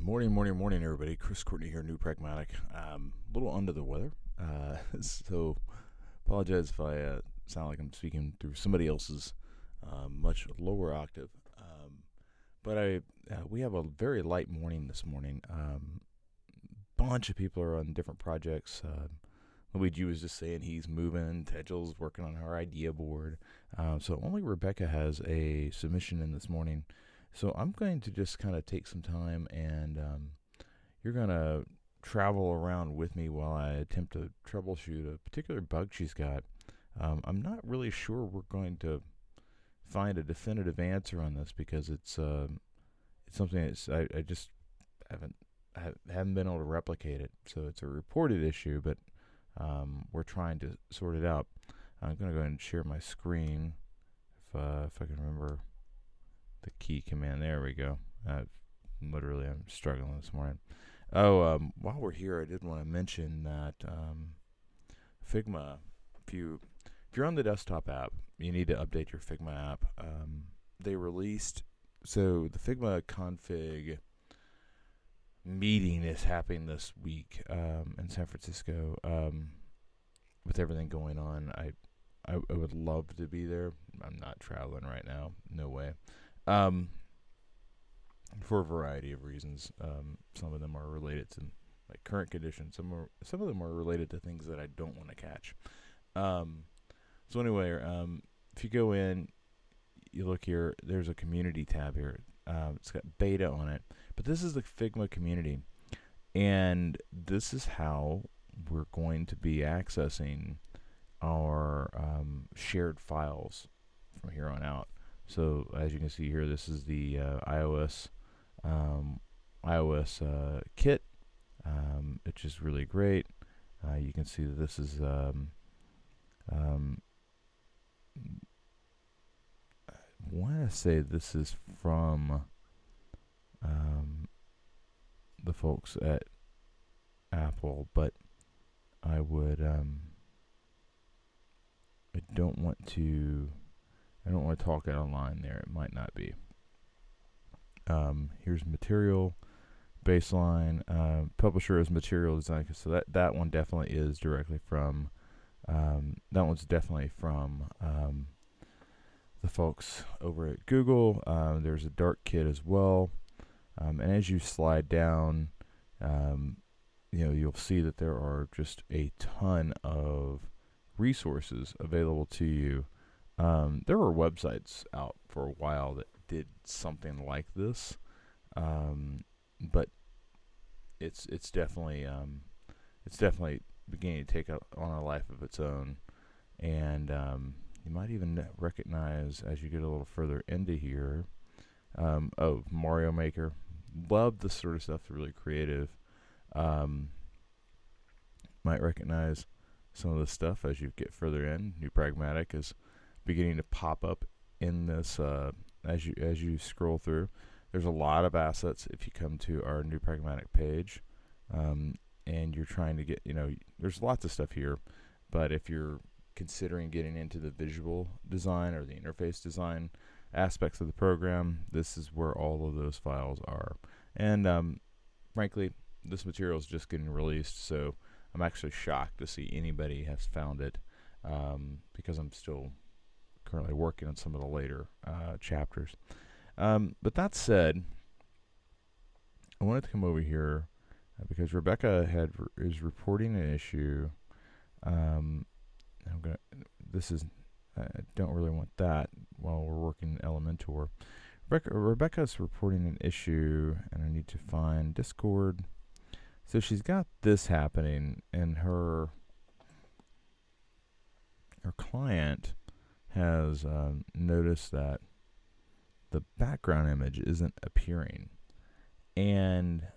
Morning, everybody. Chris Courtney here, New Pragmatic. A little under the weather, so apologize if I sound like I'm speaking through somebody else's much lower octave. But we have a very light morning this morning. Bunch of people are on different projects. Luigi was just saying he's moving. Tegel's working on her idea board. So only Rebecca has a submission in this morning. So I'm going to just kind of take some time and you're going to travel around with me while I attempt to troubleshoot a particular bug she's got. I'm not really sure we're going to find a definitive answer on this because it's something I just haven't been able to replicate it. So it's a reported issue, but we're trying to sort it out. I'm going to go ahead and share my screen if I can remember the key command. There we go. Literally, I'm struggling this morning. While we're here, I did want to mention that Figma, if you're on the desktop app, you need to update your Figma app. They released, so the Figma config meeting is happening this week in San Francisco. With everything going on, I would love to be there. I'm not traveling right now. No way. For a variety of reasons. Some of them are related to like current conditions. Some of them are related to things that I don't want to catch. So anyway, if you go in, you look here. There's a community tab here. It's got beta on it, but this is the Figma community, and this is how we're going to be accessing our shared files from here on out. So as you can see here, this is the iOS kit, which is really great. You can see that this is I want to say this is from the folks at Apple, but I would I don't want to talk out of line there. It might not be. Here's material, baseline, publisher is material design. So that one definitely is directly from, that one's definitely from the folks over at Google. There's a Dart kit as well. And as you slide down, you'll see that there are just a ton of resources available to you. There were websites out for a while that did something like this, but it's definitely beginning to take on a life of its own, and you might even recognize as you get a little further into here. Mario Maker, love this sort of stuff. It's really creative. Might recognize some of the stuff as you get further in. New Pragmatic is beginning to pop up in this as you scroll through. There's a lot of assets if you come to our New Pragmatic page, and you're trying to get, there's lots of stuff here, but if you're considering getting into the visual design or the interface design aspects of the program, this is where all of those files are. And frankly, this material is just getting released, so I'm actually shocked to see anybody has found it, because I'm still currently working on some of the later chapters. But that said, I wanted to come over here because Rebecca is reporting an issue. I don't really want that while we're working in Elementor. Rebecca's reporting an issue, and I need to find Discord. So she's got this happening, and her client has noticed that the background image isn't appearing, and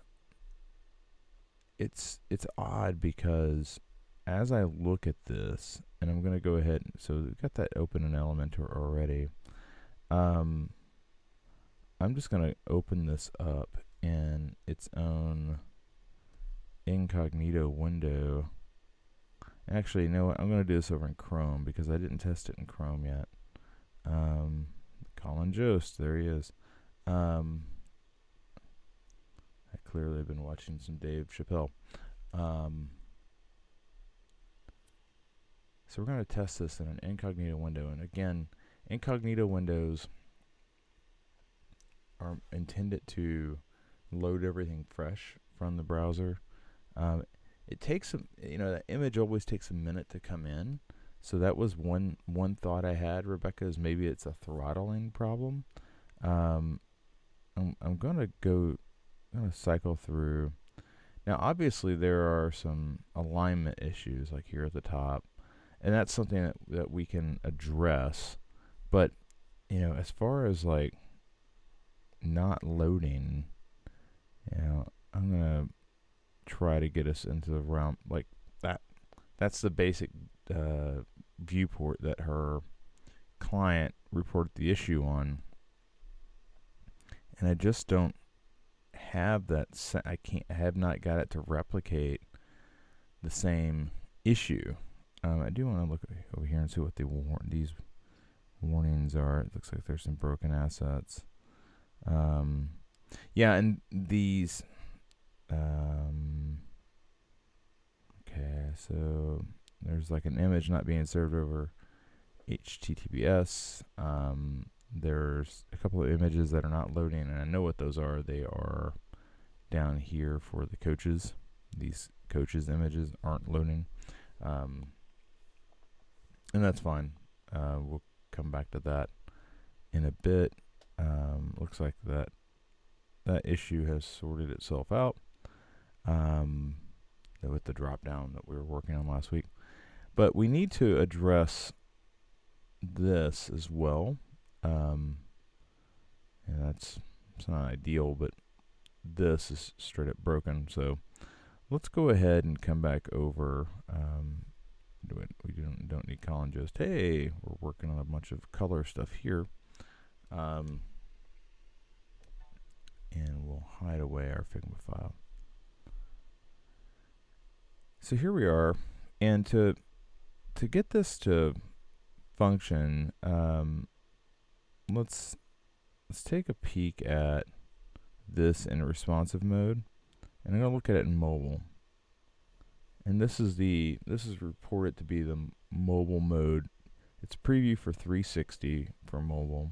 it's odd because as I look at this, and I'm going to go ahead, so we've got that open in Elementor already. I'm just going to open this up in its own incognito window. Actually, you know what? I'm going to do this over in Chrome because I didn't test it in Chrome yet. Colin Jost, there he is. I clearly been watching some Dave Chappelle. So we're going to test this in an incognito window. And again, incognito windows are intended to load everything fresh from the browser. It takes that image always takes a minute to come in. So that was one thought I had, Rebecca, is maybe it's a throttling problem. I'm gonna cycle through. Now, obviously, there are some alignment issues, like here at the top, and that's something that we can address. But as far as like not loading, I'm gonna try to get us into the realm like that. That's the basic viewport that her client reported the issue on, and I just don't have that. I have not got it to replicate the same issue. I do want to look over here and see what these warnings are. It looks like there's some broken assets. Yeah, and these. Okay, so there's like an image not being served over HTTPS. There's a couple of images that are not loading, and I know what those are. They are down here for the coaches. These coaches images aren't loading, and that's fine. We'll come back to that in a bit. Looks like that issue has sorted itself out with the drop down that we were working on last week. But we need to address this as well. And it's not ideal, but this is straight up broken. So let's go ahead and come back over. We don't need Colin Jost. Hey, we're working on a bunch of color stuff here. And we'll hide away our Figma file. So here we are, and to get this to function, let's take a peek at this in responsive mode, and I'm going to look at it in mobile. And this is reported to be the mobile mode. It's preview for 360 for mobile,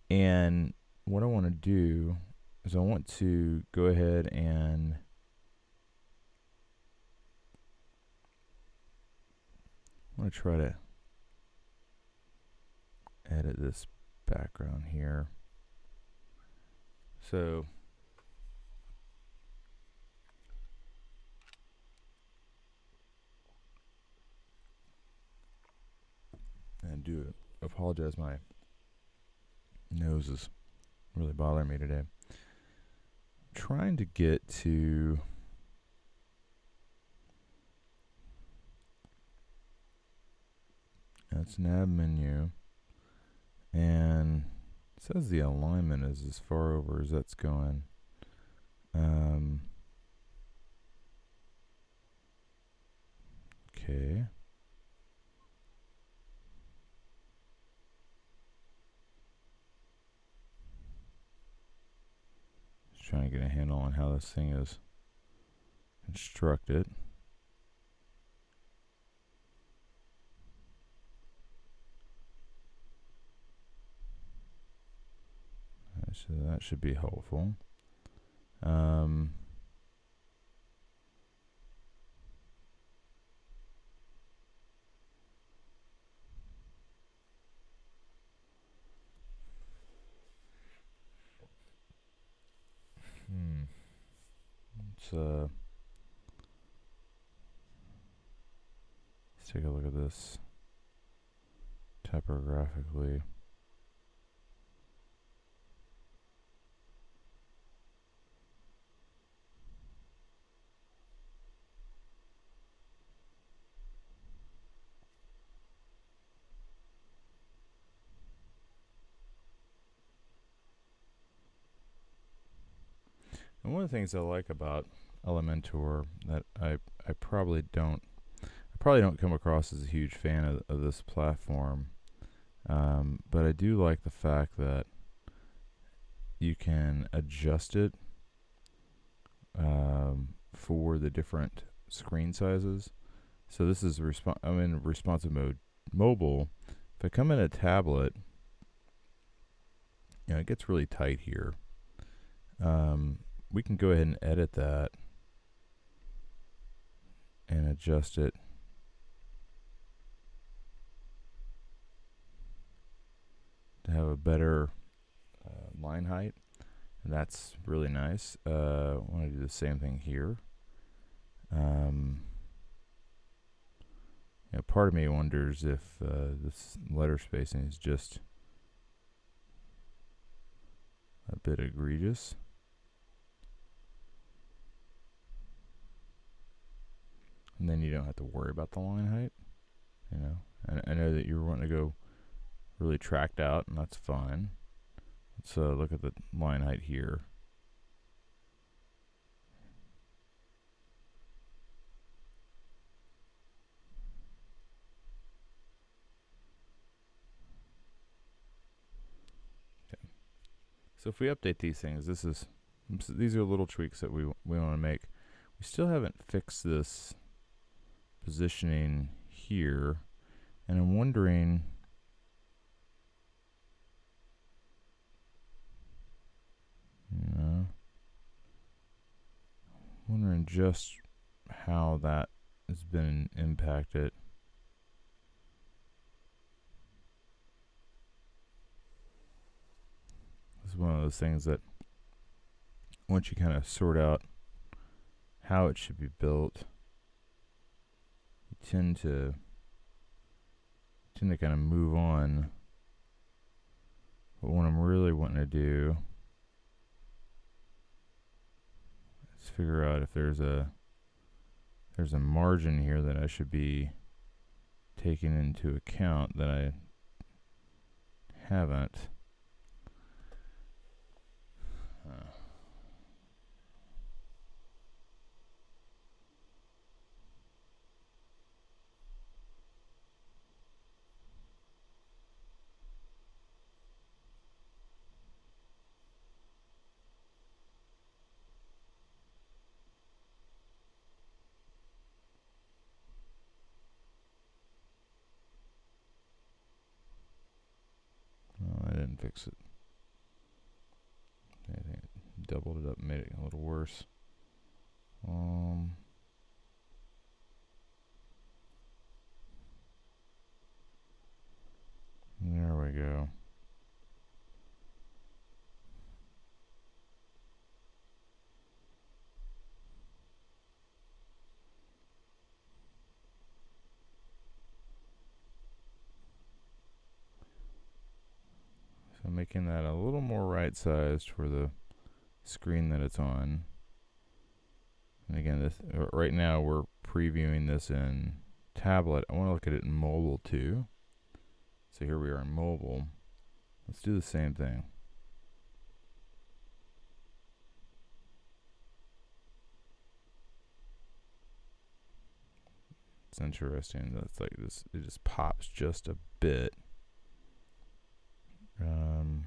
and what I want to do is I want to go ahead and I want to try to edit this background here. So and apologize, my nose is really bothering me today. Trying to get to that's nav menu, and it says the alignment is as far over as that's going. Okay. Just trying to get a handle on how this thing is constructed. So that should be helpful. Let's take a look at this typographically. And one of the things I like about Elementor that I probably don't come across as a huge fan of this platform, but I do like the fact that you can adjust it for the different screen sizes. So this is I'm in responsive mode mobile. If I come in a tablet, it gets really tight here. We can go ahead and edit that and adjust it to have a better line height, and that's really nice. I want to do the same thing here. Part of me wonders if this letter spacing is just a bit egregious. And then you don't have to worry about the line height. I know that you're wanting to go really tracked out, and that's fine. Let's look at the line height here. Okay. So if we update these things, these are little tweaks that we want to make. We still haven't fixed this positioning here, and I'm wondering just how that has been impacted. This is one of those things that once you kind of sort out how it should be built, you tend to kind of move on. But what I'm really wanting to do is figure out if there's a margin here that I should be taking into account that I haven't. I didn't fix it. I think it doubled it up, made it a little worse. There we go. So making that a little more right-sized for the screen that it's on. And again, right now we're previewing this in tablet. I want to look at it in mobile too. So here we are in mobile. Let's do the same thing. It's interesting. That's like this. It just pops just a bit. I'm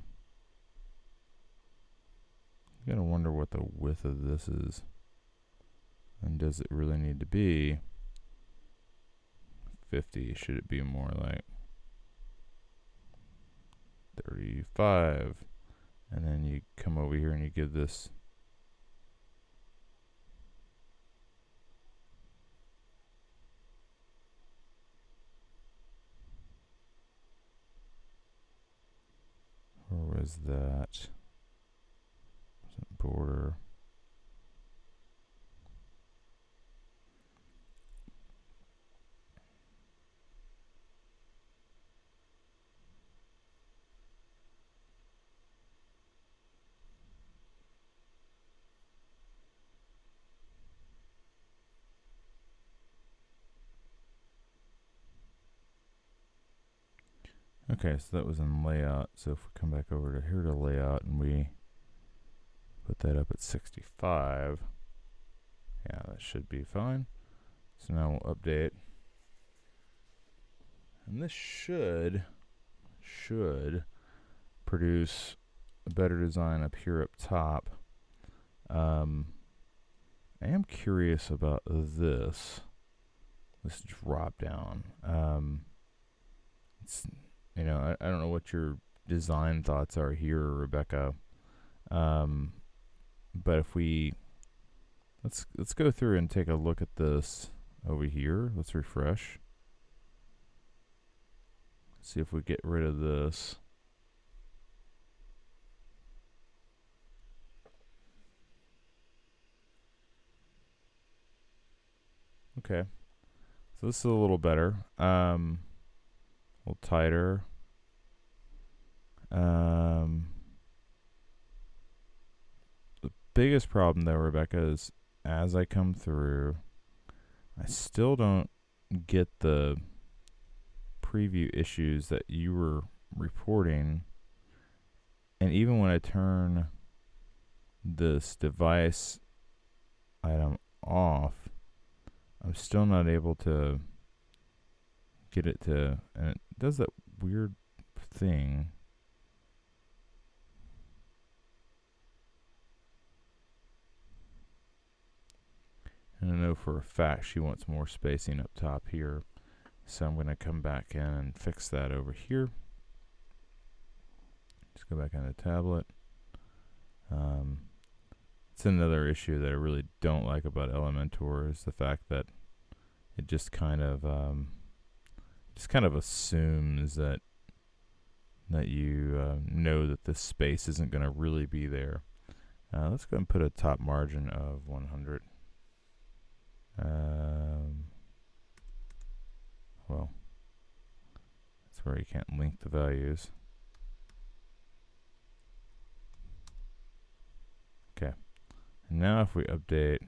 gonna wonder what the width of this is, and does it really need to be 50? Should it be more like 35? And then you come over here and you give this where was that? Border. Okay, so that was in layout. So if we come back over to here to layout and we put that up at 65, yeah, that should be fine. So now we'll update. And this should produce a better design up here up top. I am curious about this drop down. It's, I don't know what your design thoughts are here, Rebecca. But if we let's go through and take a look at this over here. Let's refresh. See if we get rid of this. Okay, so this is a little better. A little tighter. The biggest problem though, Rebecca, is as I come through, I still don't get the preview issues that you were reporting. And even when I turn this device item off, I'm still not able to get it to, and it does that weird thing. And I know for a fact she wants more spacing up top here. So I'm going to come back in and fix that over here. Just go back on the tablet. It's another issue that I really don't like about Elementor is the fact that it just kind of assumes that you know that this space isn't going to really be there. Let's go and put a top margin of 100. Well, that's where you can't link the values. Okay, and now if we update,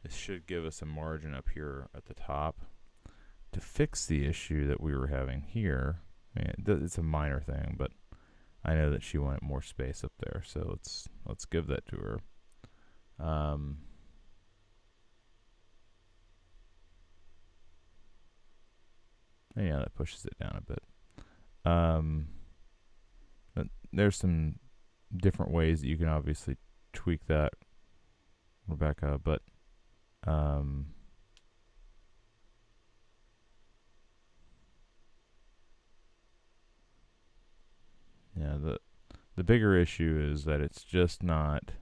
this should give us a margin up here at the top to fix the issue that we were having here. I mean, it's a minor thing, but I know that she wanted more space up there, so let's give that to her. Yeah, that pushes it down a bit. But there's some different ways that you can obviously tweak that, Rebecca, but yeah, the bigger issue is that it's not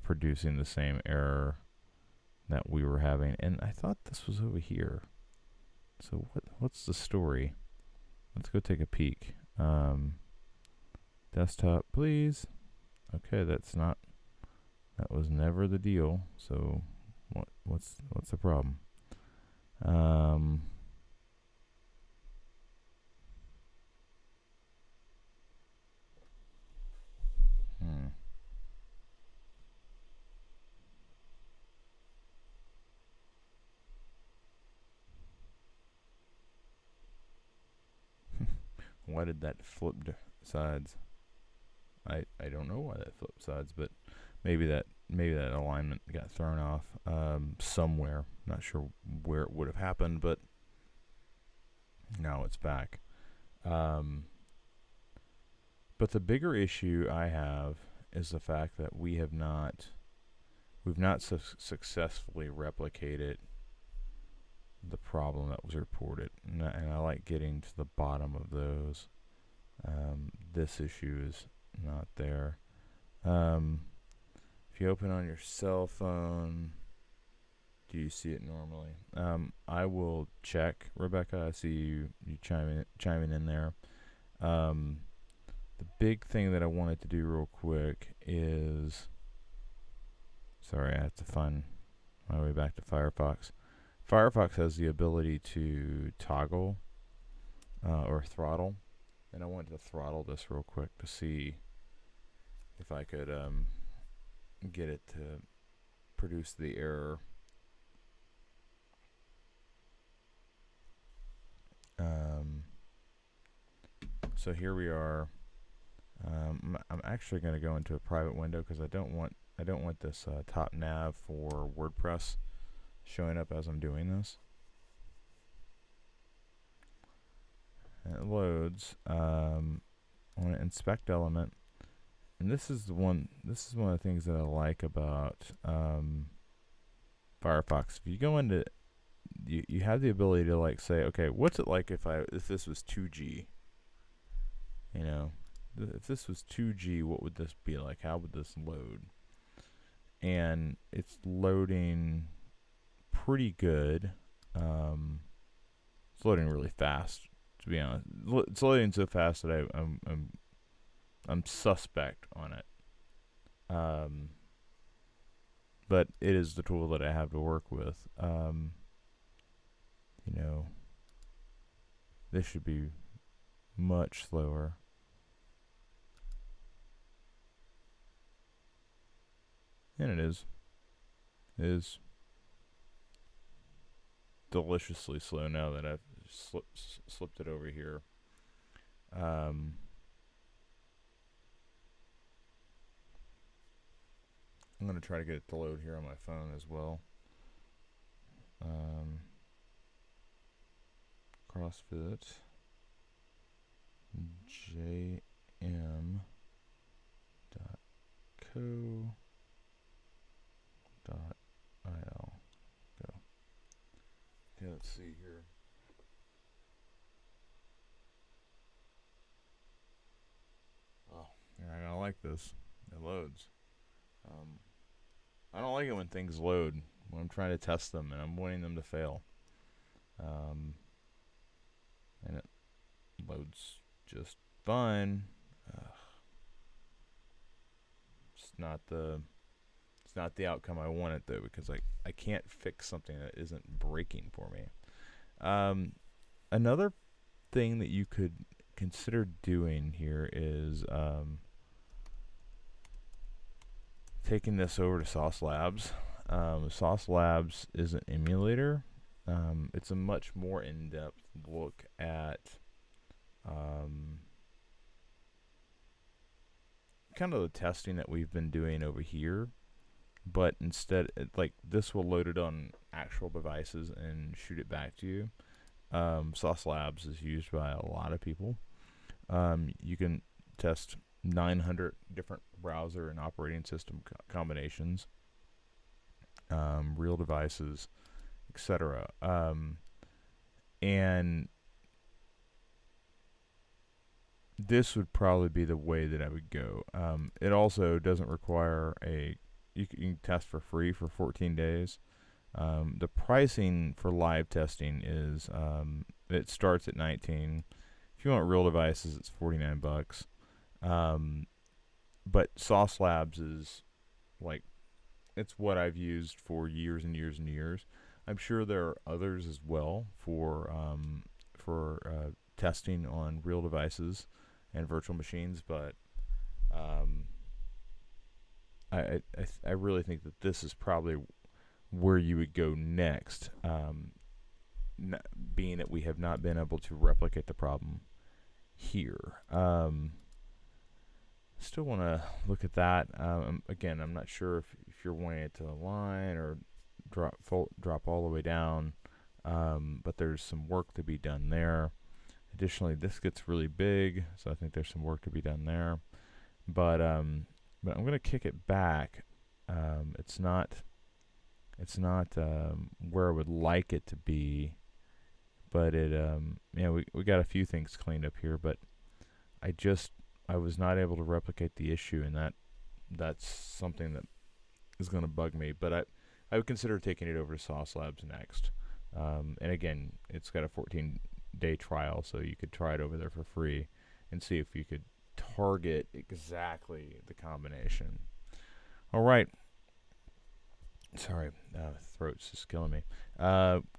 producing the same error that we were having, and I thought this was over here. So what's the story? Let's go take a peek. Desktop, please. Okay, that was never the deal. So what's the problem? Why did that flip sides? I don't know why that flipped sides, but maybe that alignment got thrown off somewhere. Not sure where it would have happened, but now it's back. But the bigger issue I have is the fact that we've not successfully replicated the problem that was reported, and I like getting to the bottom of those. This issue is not there. If you open on your cell phone, do you see it normally? I will check, Rebecca. I see you chiming in there. The big thing that I wanted to do real quick is, sorry, I have to find my way back to Firefox. Firefox has the ability to toggle or throttle, and I wanted to throttle this real quick to see if I could get it to produce the error. So here we are. I'm actually going to go into a private window because I don't want this top nav for WordPress showing up as I'm doing this. And it loads. I want to inspect element, and this is the one. This is one of the things that I like about Firefox. If you go into, you have the ability to like say, okay, what's it like if this was 2G? You know, if this was 2G, what would this be like? How would this load? And it's loading pretty good. It's loading really fast, to be honest. It's loading so fast that I'm suspect on it. But it is the tool that I have to work with. You know, this should be much slower. And it is. It is deliciously slow now that I've slipped it over here. I'm going to try to get it to load here on my phone as well. CrossFit jm.co.il. Go. Okay, let's see here. Oh, you're not gonna like this. It loads. I don't like it when things load when I'm trying to test them and I'm wanting them to fail. And it loads just fine. It's not the outcome I wanted though, because I can't fix something that isn't breaking for me. Another thing that you could consider doing here is taking this over to Sauce Labs. Sauce Labs is an emulator. It's a much more in-depth look at kind of the testing that we've been doing over here, but instead, like, this will load it on actual devices and shoot it back to you. Sauce Labs is used by a lot of people. You can test 900 different browser and operating system combinations, real devices, etc. And this would probably be the way that I would go. It also doesn't require you can test for free for 14 days. The pricing for live testing is it starts at 19. If you want real devices, it's $49. But Sauce Labs is like, it's what I've used for years and years and years. I'm sure there are others as well for testing on real devices and virtual machines, but I really think that this is probably where you would go next, being that we have not been able to replicate the problem here. Still want to look at that. Again, I'm not sure if you're wanting it to align or drop all the way down, but there's some work to be done there. Additionally, this gets really big, so I think there's some work to be done there. But I'm going to kick it back. It's not where I would like it to be, but we got a few things cleaned up here, but I was not able to replicate the issue, and that's something that is going to bug me. But I would consider taking it over to Sauce Labs next. And again, it's got a 14-day trial, so you could try it over there for free and see if you could target exactly the combination. All right. Sorry, throat's just killing me.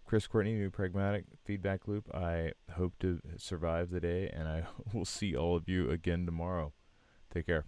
Chris Courtney, New Pragmatic Feedback Loop. I hope to survive the day, and I will see all of you again tomorrow. Take care.